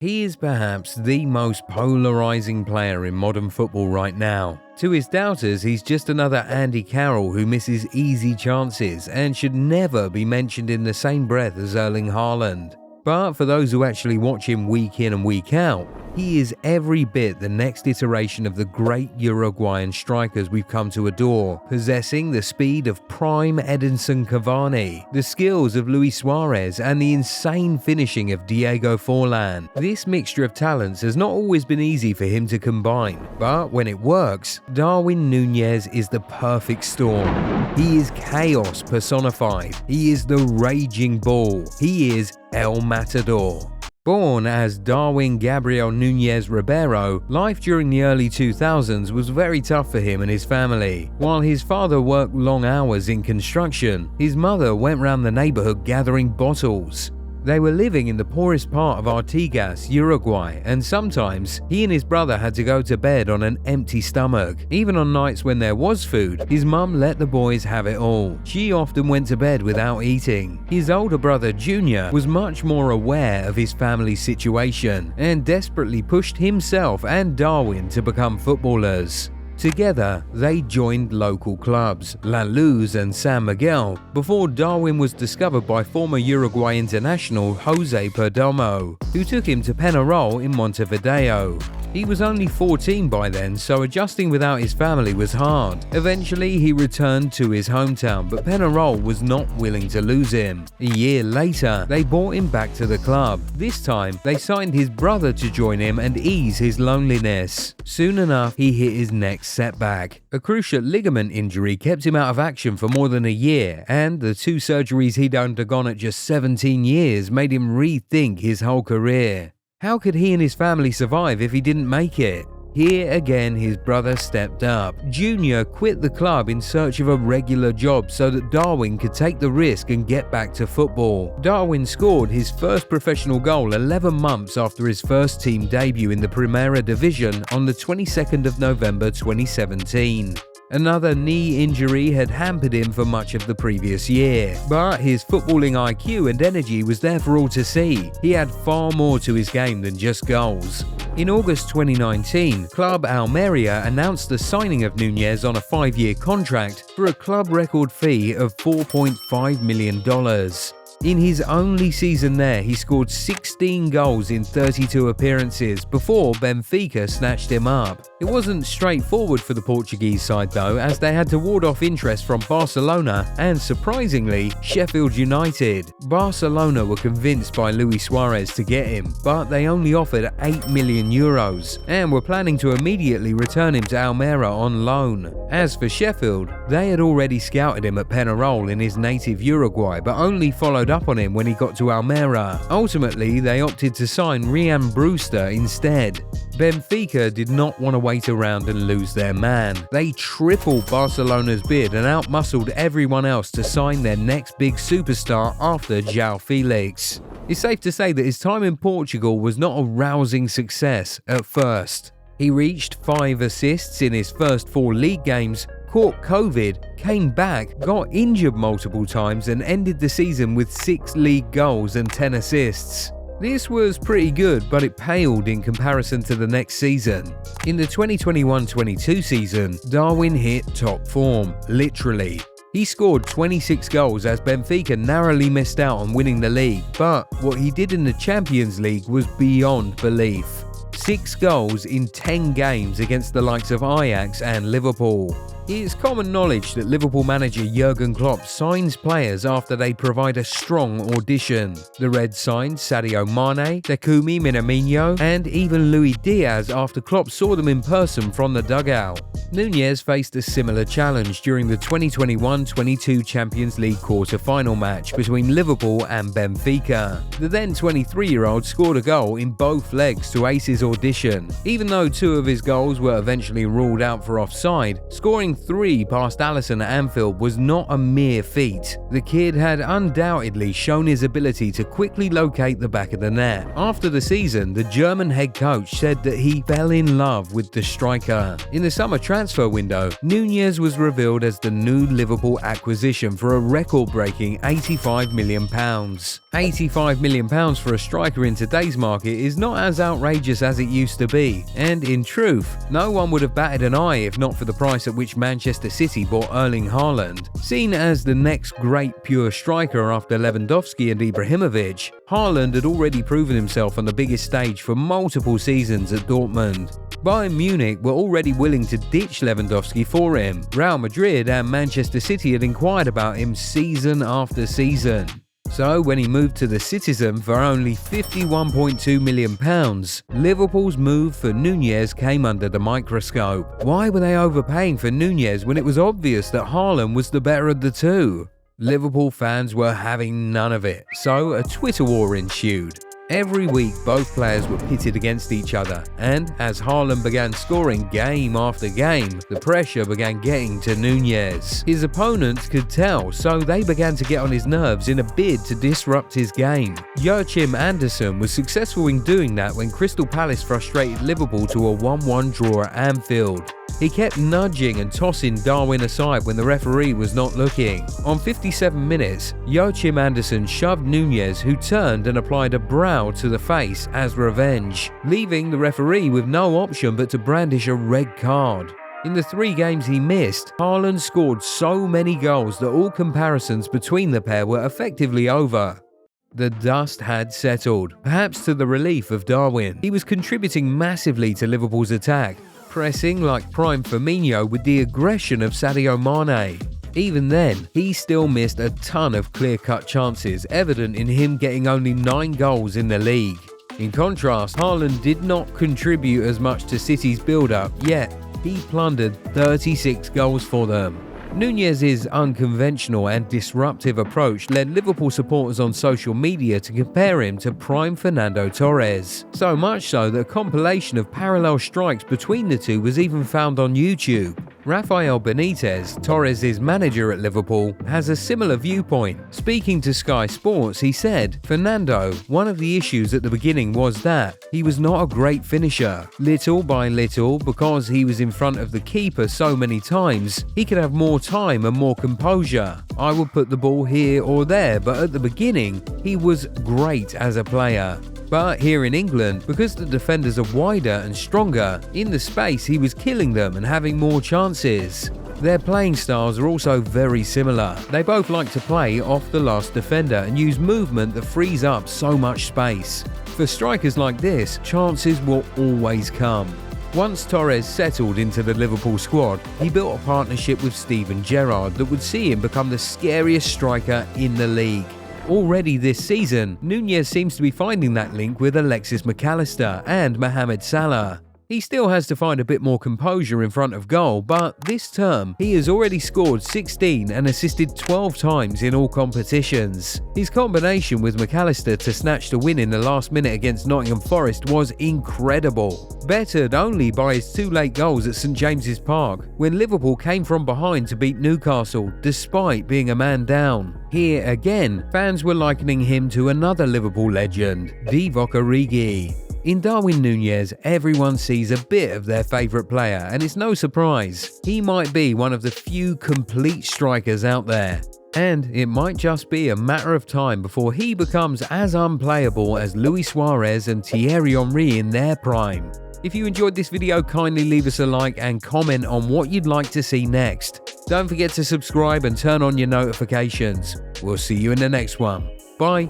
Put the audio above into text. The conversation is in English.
He is perhaps the most polarising player in modern football right now. To his doubters, he's just another Andy Carrol who misses easy chances and should never be mentioned in the same breath as Erling Haaland. But for those who actually watch him week in and week out, he is every bit the next iteration of the great Uruguayan strikers we've come to adore, possessing the speed of prime Edinson Cavani, the skills of Lius Suarez, and the insane finishing of Diego Forlan. This mixture of talents has not always been easy for him to combine, but when it works, Darwin Nunez is the perfect storm. He is chaos personified. He is the raging bull. He is El Matador. Born as Darwin Gabriel Nunez Ribeiro, life during the early 2000s was very tough for him and his family. While his father worked long hours in construction, his mother went round the neighborhood gathering bottles. They were living in the poorest part of Artigas, Uruguay, and sometimes he and his brother had to go to bed on an empty stomach. Even on nights when there was food, his mum let the boys have it all. She often went to bed without eating. His older brother, Junior, was much more aware of his family's situation and desperately pushed himself and Darwin to become footballers. Together, they joined local clubs, La Luz and San Miguel, before Darwin was discovered by former Uruguay international Jose Perdomo, who took him to Peñarol in Montevideo. He was only 14 by then, so adjusting without his family was hard. Eventually, he returned to his hometown, but Peñarol was not willing to lose him. A year later, they brought him back to the club. This time, they signed his brother to join him and ease his loneliness. Soon enough, he hit his next setback. A cruciate ligament injury kept him out of action for more than a year, and the 2 surgeries he'd undergone at just 17 years made him rethink his whole career. How could he and his family survive if he didn't make it? Here again, his brother stepped up. Junior quit the club in search of a regular job so that Darwin could take the risk and get back to football. Darwin scored his first professional goal 11 months after his first team debut in the Primera Division on the 22nd of November 2017. Another knee injury had hampered him for much of the previous year, but his footballing IQ and energy was there for all to see. He had far more to his game than just goals. In August 2019, Club Almeria announced the signing of Nunez on a 5-year contract for a club record fee of $4.5 million. In his only season there, he scored 16 goals in 32 appearances before Benfica snatched him up. It wasn't straightforward for the Portuguese side though, as they had to ward off interest from Barcelona and, surprisingly, Sheffield United. Barcelona were convinced by Lius Suarez to get him, but they only offered €8 million and were planning to immediately return him to Almeria on loan. As for Sheffield, they had already scouted him at Peñarol in his native Uruguay, but only followed up on him when he got to Almeria. Ultimately, they opted to sign Ryan Brewster instead. Benfica did not want to wait around and lose their man. They tripled Barcelona's bid and outmuscled everyone else to sign their next big superstar after João Felix. It's safe to say that his time in Portugal was not a rousing success at first. He reached 5 assists in his first 4 league games, caught COVID, came back, got injured multiple times and ended the season with 6 league goals and 10 assists. This was pretty good, but it paled in comparison to the next season. In the 2021-22 season, Darwin hit top form, literally. He scored 26 goals as Benfica narrowly missed out on winning the league, but what he did in the Champions League was beyond belief. 6 goals in 10 games against the likes of Ajax and Liverpool. It's common knowledge that Liverpool manager Jurgen Klopp signs players after they provide a strong audition. The Reds signed Sadio Mane, Takumi Minamino, and even Luis Diaz after Klopp saw them in person from the dugout. Nunez faced a similar challenge during the 2021-22 Champions League quarter-final match between Liverpool and Benfica. The then 23-year-old scored a goal in both legs to ace his audition. Even though 2 of his goals were eventually ruled out for offside, scoring 3 past Alisson at Anfield was not a mere feat. The kid had undoubtedly shown his ability to quickly locate the back of the net. After the season, the German head coach said that he fell in love with the striker. In the summer transfer window, Nunez was revealed as the new Liverpool acquisition for a record-breaking £85 million. £85 million for a striker in today's market is not as outrageous as it used to be, and in truth, no one would have batted an eye if not for the price at which Manchester City bought Erling Haaland. Seen as the next great pure striker after Lewandowski and Ibrahimovic, Haaland had already proven himself on the biggest stage for multiple seasons at Dortmund. Bayern Munich were already willing to ditch Lewandowski for him. Real Madrid and Manchester City had inquired about him season after season. So when he moved to the Citizen for only £51.2 million, Liverpool's move for Nunez came under the microscope. Why were they overpaying for Nunez when it was obvious that Haaland was the better of the two? Liverpool fans were having none of it, so a Twitter war ensued. Every week, both players were pitted against each other, and as Haaland began scoring game after game, the pressure began getting to Nunez. His opponents could tell, so they began to get on his nerves in a bid to disrupt his game. Joachim Andersen was successful in doing that when Crystal Palace frustrated Liverpool to a 1-1 draw at Anfield. He kept nudging and tossing Darwin aside when the referee was not looking. On 57 minutes, Joachim Andersen shoved Nunez, who turned and applied a brow to the face as revenge, leaving the referee with no option but to brandish a red card. In the 3 games he missed, Haaland scored so many goals that all comparisons between the pair were effectively over. The dust had settled, perhaps to the relief of Darwin. He was contributing massively to Liverpool's attack, pressing like prime Firmino with the aggression of Sadio Mane. Even then, he still missed a ton of clear-cut chances, evident in him getting only 9 goals in the league. In contrast, Haaland did not contribute as much to City's build-up, yet he plundered 36 goals for them. Nunez's unconventional and disruptive approach led Liverpool supporters on social media to compare him to prime Fernando Torres. So much so that a compilation of parallel strikes between the two was even found on YouTube. Rafael Benitez, Torres' manager at Liverpool, has a similar viewpoint. Speaking to Sky Sports, he said, "Fernando, one of the issues at the beginning was that he was not a great finisher. Little by little, because he was in front of the keeper so many times, he could have more time and more composure. I would put the ball here or there, but at the beginning, he was great as a player." But here in England, because the defenders are wider and stronger, in the space he was killing them and having more chances. Their playing styles are also very similar. They both like to play off the last defender and use movement that frees up so much space. For strikers like this, chances will always come. Once Torres settled into the Liverpool squad, he built a partnership with Steven Gerrard that would see him become the scariest striker in the league. Already this season, Nunez seems to be finding that link with Alexis McAllister and Mohamed Salah. He still has to find a bit more composure in front of goal, but this term, he has already scored 16 and assisted 12 times in all competitions. His combination with McAllister to snatch the win in the last minute against Nottingham Forest was incredible, bettered only by his 2 late goals at St James's Park, when Liverpool came from behind to beat Newcastle despite being a man down. Here again, fans were likening him to another Liverpool legend, Divock Origi. In Darwin Nunez, everyone sees a bit of their favourite player, and it's no surprise. He might be one of the few complete strikers out there. And it might just be a matter of time before he becomes as unplayable as Luis Suarez and Thierry Henry in their prime. If you enjoyed this video, kindly leave us a like and comment on what you'd like to see next. Don't forget to subscribe and turn on your notifications. We'll see you in the next one. Bye.